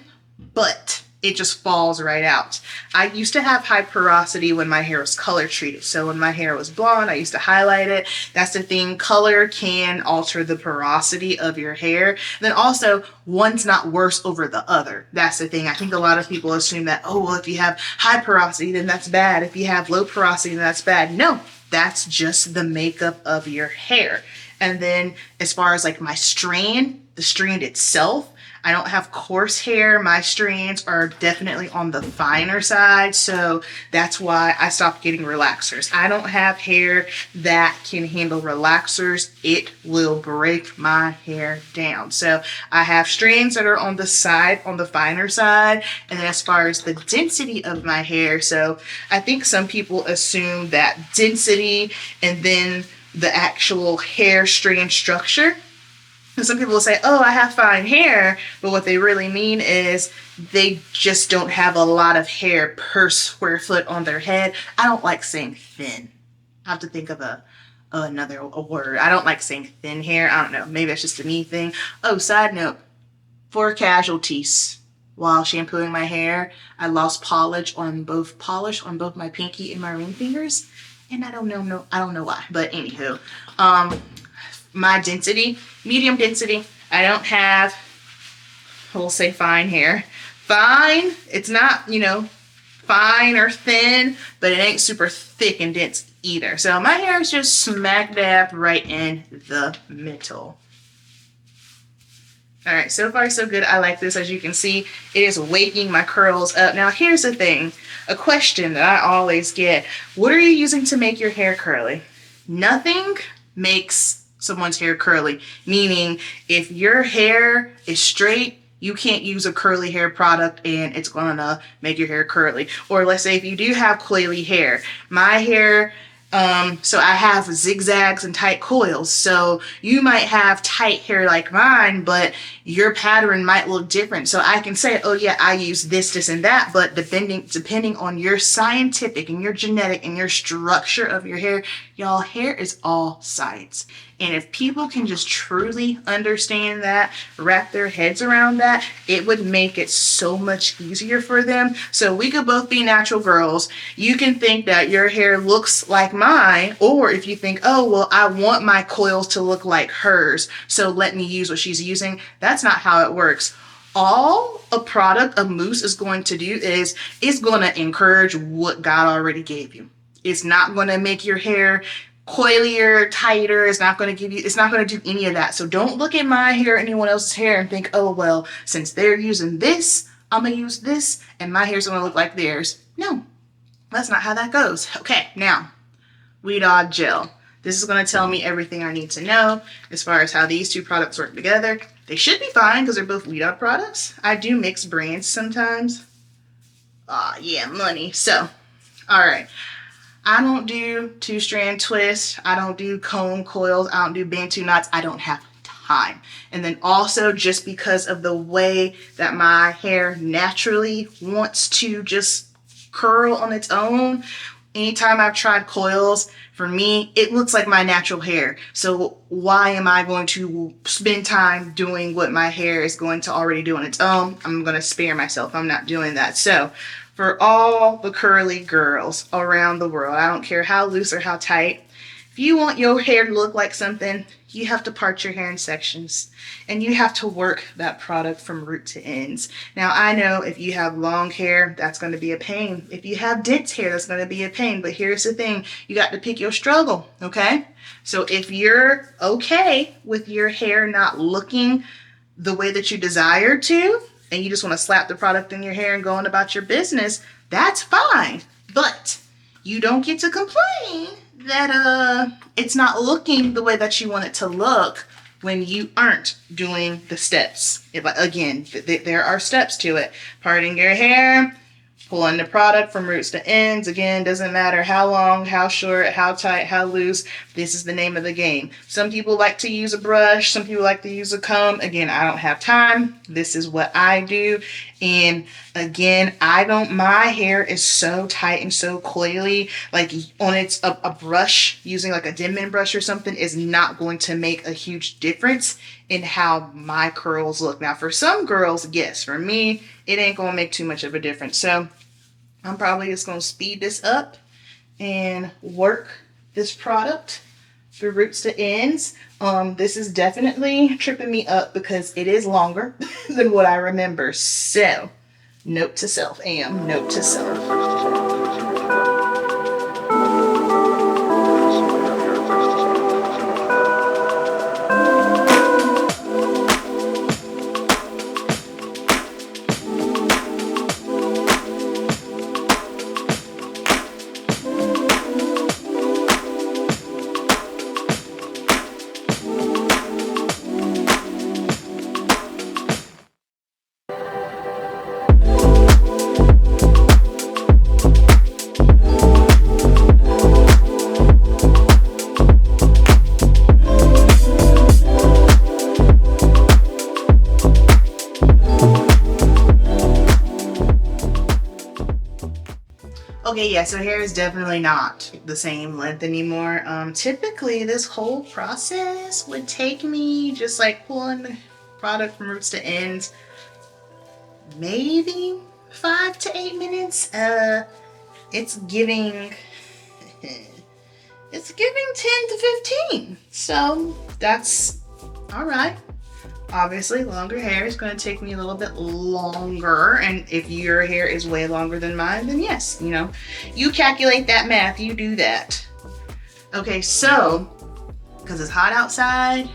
but it just falls right out. I used to have high porosity when my hair was color treated. So when my hair was blonde, I used to highlight it. That's the thing. Color can alter the porosity of your hair. And then also, one's not worse over the other. That's the thing. I think a lot of people assume that, oh, well, if you have high porosity, then that's bad. If you have low porosity, then that's bad. No, that's just the makeup of your hair. And then as far as like my strand, the strand itself, I don't have coarse hair. My strands are definitely on the finer side, so that's why I stopped getting relaxers. I don't have hair that can handle relaxers. It will break my hair down. So I have strands that are on the side, on the finer side, and then as far as the density of my hair, so I think some people assume that density and then the actual hair strand structure. And some people will say, oh, I have fine hair, but what they really mean is they just don't have a lot of hair per square foot on their head. I don't like saying thin. I have to think of another word. I don't like saying thin hair. I don't know. Maybe that's just a me thing. Oh, side note, for casualties, while shampooing my hair, I lost polish on both my pinky and my ring fingers. And I don't know why, but anywho, my density, medium density. I don't have, we'll say fine hair. Fine, it's not, fine or thin, but it ain't super thick and dense either. So my hair is just smack dab right in the middle. All right, so far so good. I like this. As you can see, it is waking my curls up. Now here's the thing, a question that I always get. What are you using to make your hair curly? Nothing makes someone's hair curly, meaning if your hair is straight, You can't use a curly hair product and it's gonna make your hair curly. Or let's say if you do have coily hair, my hair, so I have zigzags and tight coils. So you might have tight hair like mine, but your pattern might look different. So I can say, oh yeah, I use this, and that, but depending on your scientific and your genetic and your structure of your hair, y'all, hair is all sides. And if people can just truly understand that, wrap their heads around that, it would make it so much easier for them. So we could both be natural girls. You can think that your hair looks like mine, or if you think, oh, well, I want my coils to look like hers, so let me use what she's using. That's not how it works. All a product of mousse is going to do is it's going to encourage what God already gave you. It's not going to make your hair coilier, tighter. It's not going to give you, it's not going to do any of that. So don't look at my hair or anyone else's hair and think, oh, well, since they're using this, I'm going to use this and my hair's going to look like theirs. No, that's not how that goes. Okay, now, Weed Odd Gel. This is going to tell me everything I need to know as far as how these two products work together. They should be fine because they're both Weed Odd products. I do mix brands sometimes. Yeah, money. So, all right. I don't do 2-strand twists. I don't do comb coils. I don't do Bantu knots. I don't have time. And then also just because of the way that my hair naturally wants to just curl on its own, anytime I've tried coils, for me, it looks like my natural hair. So why am I going to spend time doing what my hair is going to already do on its own? I'm going to spare myself. I'm not doing that. So for all the curly girls around the world, I don't care how loose or how tight, if you want your hair to look like something, you have to part your hair in sections and you have to work that product from root to ends. Now, I know if you have long hair, that's going to be a pain. If you have dense hair, that's going to be a pain. But here's the thing, you got to pick your struggle, okay? So if you're okay with your hair not looking the way that you desire to, and you just want to slap the product in your hair and go on about your business, that's fine. But you don't get to complain that it's not looking the way that you want it to look when you aren't doing the steps. Again, there are steps to it. Parting your hair, pulling the product from roots to ends. Again, doesn't matter how long, how short, how tight, how loose. This is the name of the game. Some people like to use a brush. Some people like to use a comb. Again, I don't have time. This is what I do. And again, my hair is so tight and so coily, like on a brush, using like a Denman brush or something is not going to make a huge difference in how my curls look. Now, for some girls, yes. For me, it ain't going to make too much of a difference. So I'm probably just going to speed this up and work this product through roots to ends. This is definitely tripping me up because it is longer than what I remember. So, note to self, note to self. Okay, yeah, so hair is definitely not the same length anymore. Typically, this whole process would take me just like pulling the product from roots to ends, maybe 5 to 8 minutes. It's giving 10 to 15. So that's all right. Obviously, longer hair is going to take me a little bit longer, and if your hair is way longer than mine, then yes, you calculate that math, you do that. Okay, so, because it's hot outside,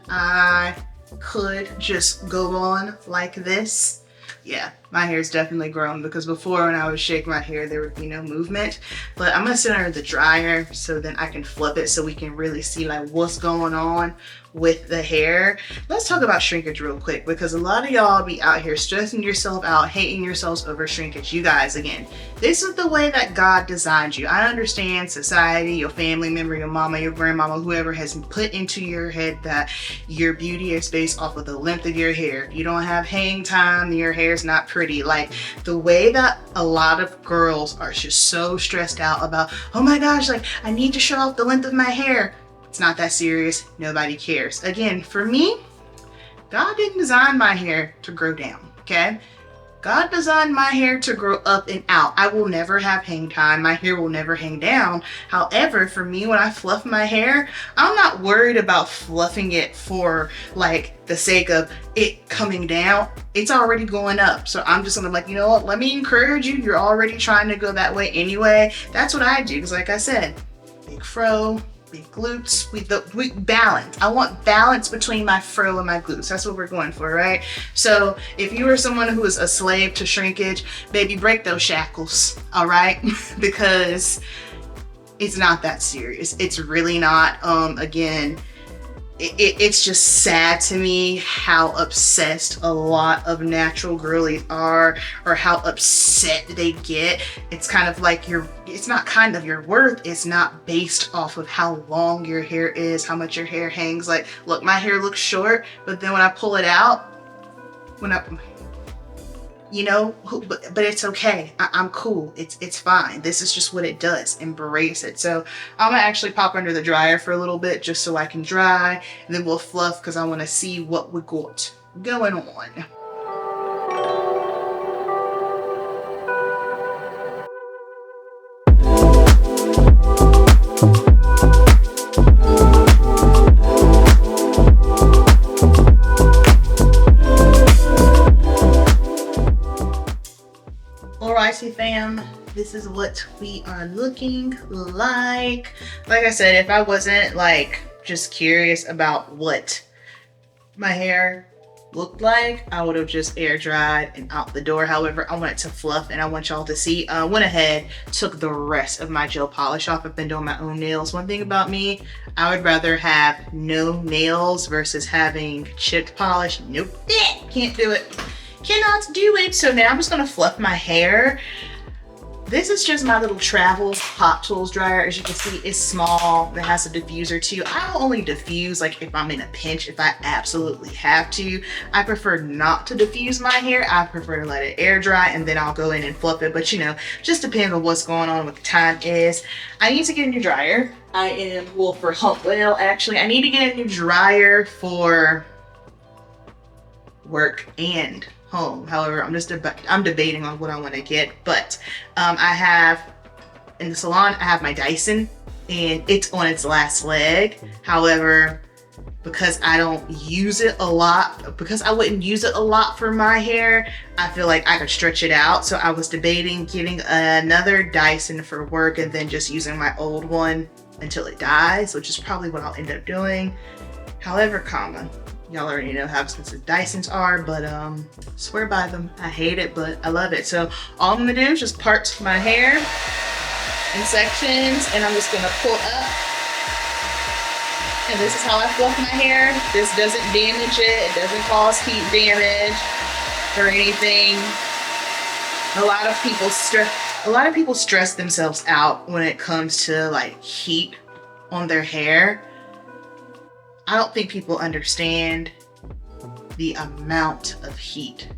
I could just go on like this. Yeah, My hair's definitely grown, because before when I would shake my hair, there would be no movement. But I'm gonna sit under the dryer so then I can flip it so we can really see like what's going on with the hair. Let's talk about shrinkage real quick, because a lot of y'all be out here stressing yourself out, hating yourselves over shrinkage. You guys, again, this is the way that God designed you. I understand society, your family member, your mama, your grandmama, whoever has put into your head that your beauty is based off of the length of your hair. If you don't have hang time, your hair's not pretty. Like the way that a lot of girls are just so stressed out about, oh my gosh, like I need to show off the length of my hair. It's not that serious. Nobody cares. Again, for me, God didn't design my hair to grow down, okay? God designed my hair to grow up and out. I will never have hang time. My hair will never hang down. However, for me, when I fluff my hair, I'm not worried about fluffing it for like the sake of it coming down. It's already going up. So I'm just gonna like, you know what? Let me encourage you. You're already trying to go that way anyway. That's what I do. Because like I said, big fro, big glutes, we balance. I want balance between my fro and my glutes. That's what we're going for, right? So if you are someone who is a slave to shrinkage, baby, break those shackles, all right? Because it's not that serious. It's really not. Again, it's just sad to me how obsessed a lot of natural girlies are, or how upset they get. It's kind of like it's not kind of your worth is not based off of how long your hair is, how much your hair hangs. Like, look, my hair looks short, but then when I pull it out, you know, but it's okay. I'm cool. It's fine. This is just what it does. Embrace it. So I'm gonna actually pop under the dryer for a little bit just so I can dry, and then we'll fluff because I want to see what we got going on. Alrighty fam, this is what we are looking like. Like I said, if I wasn't like just curious about what my hair looked like, I would have just air dried and out the door. However, I want it to fluff and I want y'all to see. I went ahead, took the rest of my gel polish off. I've been doing my own nails. One thing about me, I would rather have no nails versus having chipped polish. Nope, can't do it. Cannot do it. So now I'm just gonna fluff my hair. This is just my little travel Hot Tools dryer. As you can see, it's small. It has a diffuser too. I will only diffuse like if I'm in a pinch, if I absolutely have to. I prefer not to diffuse my hair. I prefer to let it air dry and then I'll go in and fluff it. But you know, just depends on what's going on, what the time is. I need to get a new dryer. I need to get a new dryer for work and home. However, I'm debating on what I want to get, but I have in the salon, I have my Dyson and it's on its last leg. However, because I don't use it a lot, because I wouldn't use it a lot for my hair, I feel like I could stretch it out. So I was debating getting another Dyson for work and then just using my old one until it dies, which is probably what I'll end up doing. However, y'all already know how expensive Dysons are, but swear by them. I hate it, but I love it. So all I'm gonna do is just part my hair in sections, and I'm just gonna pull up. And this is how I fluff my hair. This doesn't damage it. It doesn't cause heat damage or anything. A lot of people stress themselves out when it comes to like heat on their hair. I don't think people understand the amount of heat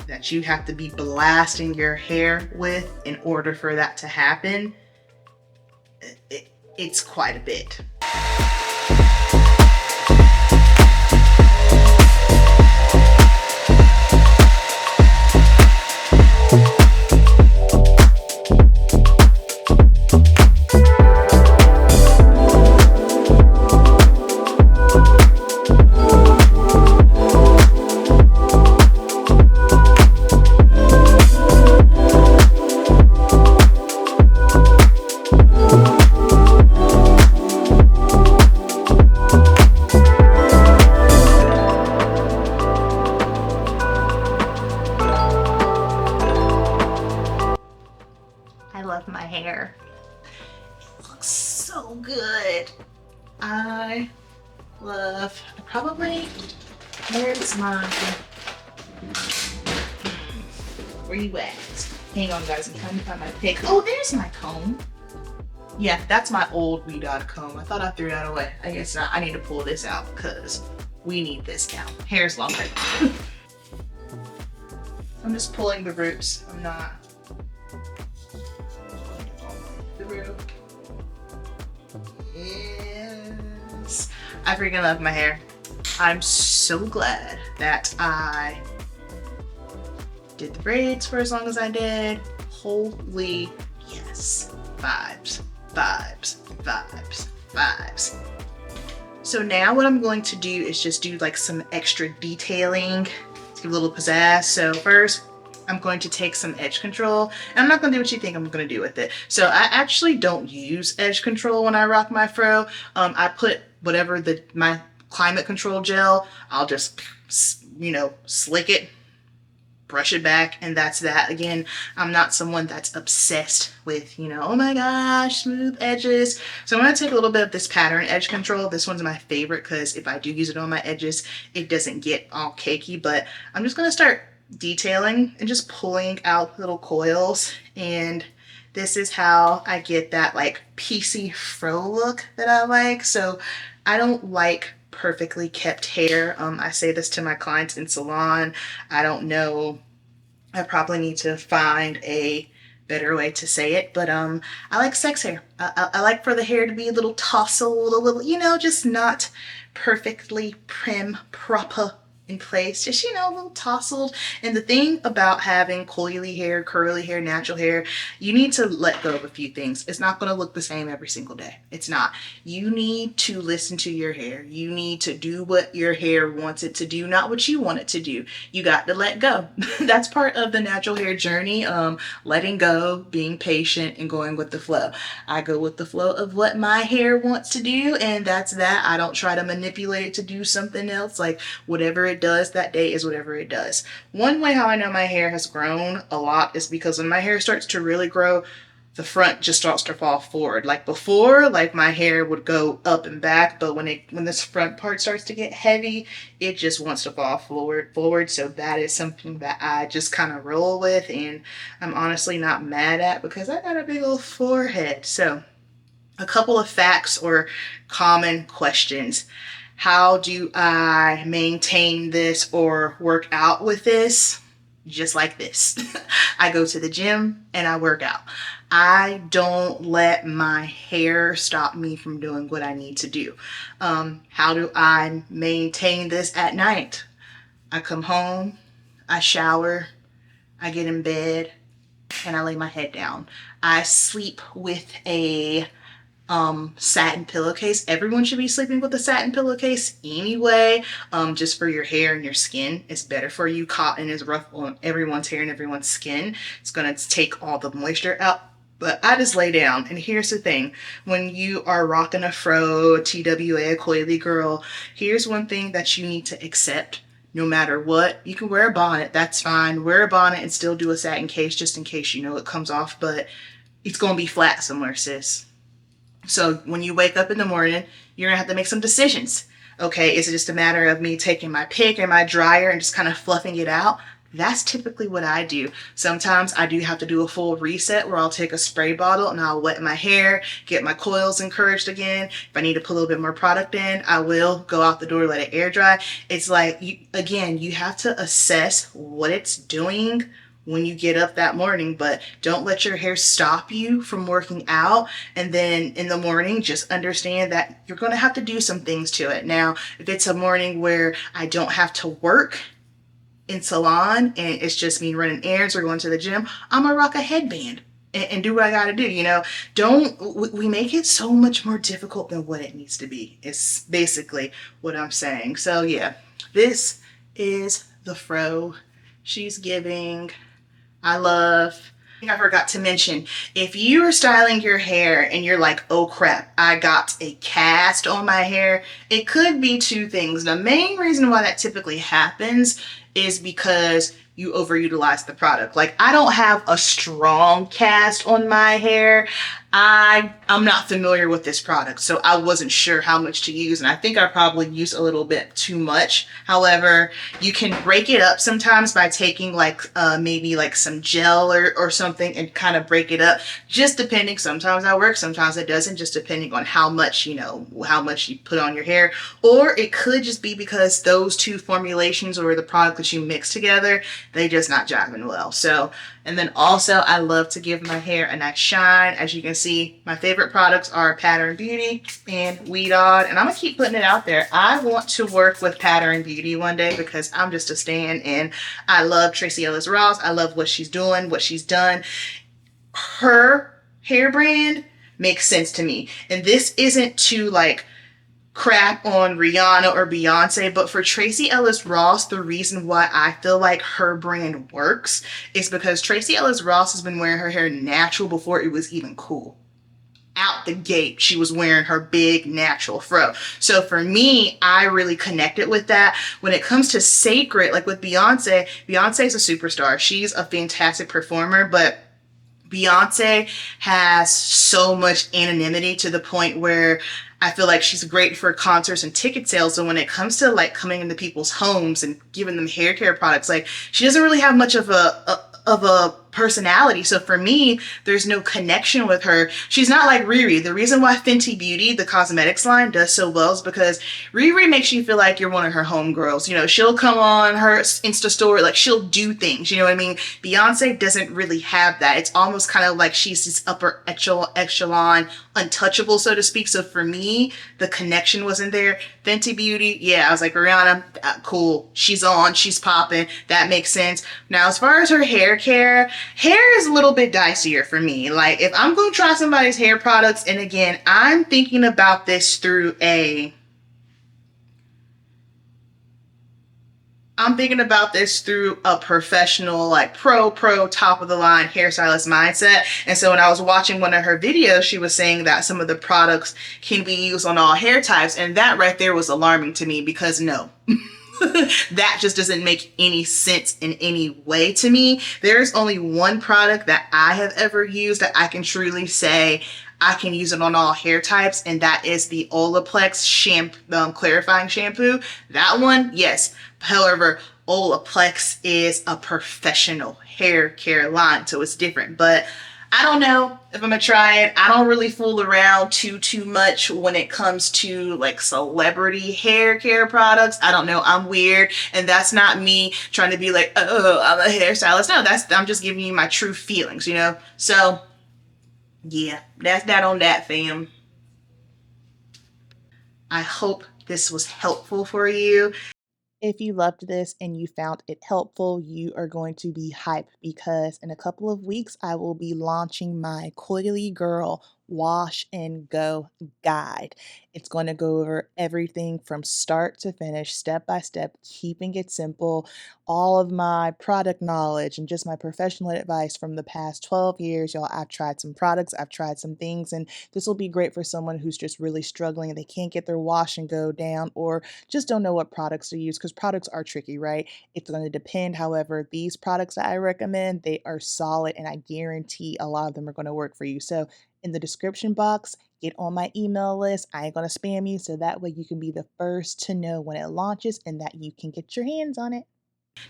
that you have to be blasting your hair with in order for that to happen. It's quite a bit. so good. I love, probably, where's my, where you at? Hang on guys, I'm trying to find my pick. Oh, there's my comb. Yeah, that's my old Weed comb. I thought I threw that away. I guess not. I need to pull this out because we need this now. Hair's longer. I'm just pulling the roots. I'm not the root. Yes. I freaking love my hair. I'm so glad that I did the braids for as long as I did. Holy yes. Vibes, vibes, vibes, vibes. So now what I'm going to do is just do like some extra detailing to give a little pizzazz. So first I'm going to take some edge control, and I'm not going to do what you think I'm going to do with it. So I actually don't use edge control when I rock my fro. I put whatever my climate control gel, I'll just, you know, slick it, brush it back, and that's that. Again, I'm not someone that's obsessed with, you know, oh my gosh, smooth edges. So I'm going to take a little bit of this pattern edge control. This one's my favorite because if I do use it on my edges, it doesn't get all cakey. But I'm just going to start detailing and just pulling out little coils, and this is how I get that like piecey fro look that I like. So I don't like perfectly kept hair. I say this to my clients in salon. I don't know. I probably need to find a better way to say it, but I like sex hair. I like for the hair to be a little tousled, a little, you know, just not perfectly prim, proper in place, just, you know, a little tousled. And the thing about having coily hair, curly hair, natural hair, you need to let go of a few things. It's not going to look the same every single day. It's not. You need to listen to your hair. You need to do what your hair wants it to do, not what you want it to do. You got to let go. That's part of the natural hair journey. Letting go, being patient, and going with the flow. I go with the flow of what my hair wants to do, and that's that. I don't try to manipulate it to do something else. Like whatever it does that day is whatever it does. One way how I know my hair has grown a lot is because when my hair starts to really grow, the front just starts to fall forward. Like before, like my hair would go up and back, but when this front part starts to get heavy, it just wants to fall forward. So that is something that I just kind of roll with, and I'm honestly not mad at because I got a big old forehead. So a couple of facts or common questions. How do I maintain this or work out with this? Just like this. I go to the gym and I work out. I don't let my hair stop me from doing what I need to do. How do I maintain this at night? I come home, I shower, I get in bed, and I lay my head down. I sleep with a satin pillowcase. Everyone should be sleeping with a satin pillowcase anyway, just for your hair and your skin. It's better for you. Cotton is rough on everyone's hair and everyone's skin. It's gonna take all the moisture out. But I just lay down, and here's the thing. When you are rocking a fro, a TWA, a coily girl, here's one thing that you need to accept. No matter what, you can wear a bonnet, that's fine. Wear a bonnet and still do a satin case just in case you know it comes off, but it's gonna be flat somewhere, sis. So when you wake up in the morning, you're gonna have to make some decisions. Okay, is it just a matter of me taking my pick and my dryer and just kind of fluffing it out? That's typically what I do. Sometimes I do have to do a full reset where I'll take a spray bottle and I'll wet my hair, get my coils encouraged again. If I need to put a little bit more product in, I will go out the door, let it air dry. It's like, you have to assess what it's doing when you get up that morning, but don't let your hair stop you from working out. And then in the morning, just understand that you're going to have to do some things to it. Now, if it's a morning where I don't have to work in salon and it's just me running errands or going to the gym, I'm gonna rock a headband and do what I gotta do. You know, we make it so much more difficult than what it needs to be. It's basically what I'm saying. So yeah, this is the fro she's giving. I love. I forgot to mention, if you are styling your hair and you're like, oh crap, I got a cast on my hair, it could be two things. The main reason why that typically happens is because you overutilize the product. Like, I don't have a strong cast on my hair. I'm not familiar with this product, so I wasn't sure how much to use, and I think I probably used a little bit too much. However, you can break it up sometimes by taking like maybe like some gel or something and kind of break it up, just depending. Sometimes that works, sometimes it doesn't, just depending on how much, you know, how much you put on your hair. Or it could just be because those two formulations or the product that you mix together, they just not jiving well. So, and then also I love to give my hair a nice shine. As you can see, my favorite products are Pattern Beauty and Weed Odd, and I'm gonna keep putting it out there. I want to work with Pattern Beauty one day because I'm just a stan, and I love Tracee Ellis Ross. I love what she's doing, what she's done. Her hair brand makes sense to me, and this isn't to like crap on Rihanna or Beyonce, but for Tracee Ellis Ross, the reason why I feel like her brand works is because Tracee Ellis Ross has been wearing her hair natural before it was even cool. Out the gate, she was wearing her big natural fro. So for me, I really connected with that. When it comes to sacred, like with Beyonce, Beyonce's a superstar. She's a fantastic performer, but Beyonce has so much anonymity to the point where I feel like she's great for concerts and ticket sales. So when it comes to like coming into people's homes and giving them hair care products, like she doesn't really have much of a personality. So for me, there's no connection with her. She's not like Riri. The reason why Fenty Beauty, the cosmetics line, does so well is because Riri makes you feel like you're one of her homegirls. You know, she'll come on her Insta story, like she'll do things, you know what I mean? Beyonce doesn't really have that. It's almost kind of like she's this upper echelon, untouchable, so to speak. So for me, the connection wasn't there. Fenty Beauty, yeah, I was like, Rihanna, cool. She's on, she's popping. That makes sense. Now, as far as her hair care, hair is a little bit dicier for me. Like, if I'm going to try somebody's hair products, and again, I'm thinking about this through a professional, like pro top of the line hairstylist mindset. And so when I was watching one of her videos, she was saying that some of the products can be used on all hair types. And that right there was alarming to me, because no, that just doesn't make any sense in any way to me. There's only one product that I have ever used that I can truly say I can use it on all hair types, and that is the Olaplex clarifying shampoo. That one, yes. However, Olaplex is a professional hair care line, so it's different. But I don't know if I'm gonna try it. I don't really fool around too much when it comes to like celebrity hair care products. I don't know, I'm weird, and that's not me trying to be like, oh, I'm a hairstylist. No, I'm just giving you my true feelings, you know? So yeah, that's that on that, fam. I hope this was helpful for you. If you loved this and you found it helpful, you are going to be hyped because in a couple of weeks, I will be launching my Coily Girl Wash and Go guide. It's going to go over everything from start to finish, step by step, keeping it simple, all of my product knowledge and just my professional advice from the past 12 years. Y'all, I've tried some products, I've tried some things, and this will be great for someone who's just really struggling and they can't get their wash and go down, or just don't know what products to use, because products are tricky, right? It's going to depend. However, these products that I recommend, they are solid, and I guarantee a lot of them are going to work for you. So in the description box, get on my email list. I ain't going to spam you, so that way you can be the first to know when it launches and that you can get your hands on it.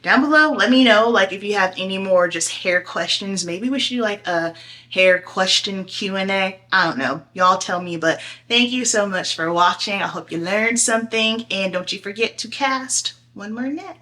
Down below, let me know, like, if you have any more just hair questions. Maybe we should do like a hair question Q&A. I don't know, y'all tell me. But thank you so much for watching. I hope you learned something, and don't you forget to cast one more net.